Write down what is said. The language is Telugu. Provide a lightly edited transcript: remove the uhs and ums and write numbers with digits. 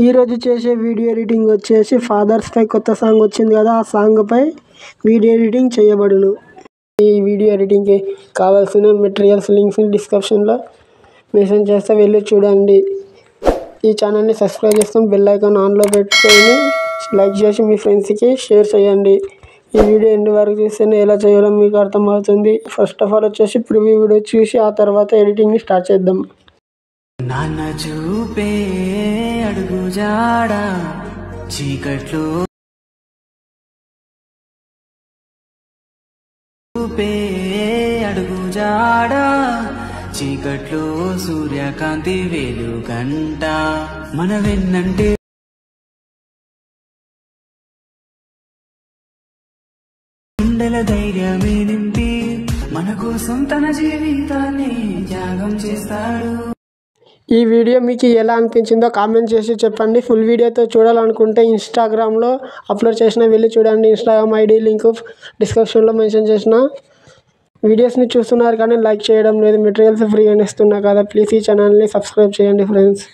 ఈరోజు చేసే వీడియో ఎడిటింగ్ వచ్చేసి ఫాదర్స్ పై కొత్త సాంగ్ వచ్చింది కదా, ఆ సాంగ్ పై వీడియో ఎడిటింగ్ చేయబడును. ఈ వీడియో ఎడిటింగ్కి కావాల్సిన మెటీరియల్స్ లింక్స్ డిస్క్రిప్షన్లో మెన్షన్ చేస్తే వెళ్ళి చూడండి. ఈ ఛానల్ని సబ్స్క్రైబ్ చేసుకొని బెల్ ఐకాన్ ఆన్లో పెట్టుకొని లైక్ చేసి మీ ఫ్రెండ్స్కి షేర్ చేయండి. ఈ వీడియో ఎండ్ వరకు చూస్తేనే ఎలా చేయాలో మీకు అర్థమవుతుంది. ఫస్ట్ ఆఫ్ ఆల్ వచ్చేసి ప్రివ్యూ వీడియో చూసి ఆ తర్వాత ఎడిటింగ్ని స్టార్ట్ చేద్దాం. నాన్న చూపే అడుగు జాడా చీకట్లో చూపే అడుగు జాడా చీకట్లో సూర్యకాంతి వెలుగంట మన వెన్నంటే గుండెల ధైర్యమే నింపి మన కోసం తన జీవితాన్ని త్యాగం చేస్తాడు. ఈ వీడియో మీకు ఎలా అనిపించిందో కామెంట్ చేసి చెప్పండి. ఫుల్ వీడియోతో చూడాలనుకుంటే ఇన్స్టాగ్రామ్లో అప్లోడ్ చేసిన వెళ్ళి చూడండి. ఇన్స్టాగ్రామ్ ఐడి లింక్ డిస్క్రిప్షన్లో మెన్షన్ చేసిన. వీడియోస్ని చూస్తున్నారు కానీ లైక్ చేయడం లేదు. మెటీరియల్స్ ఫ్రీగా ఇస్తున్నా కదా, ప్లీజ్ ఈ ఛానల్ని సబ్స్క్రైబ్ చేయండి ఫ్రెండ్స్.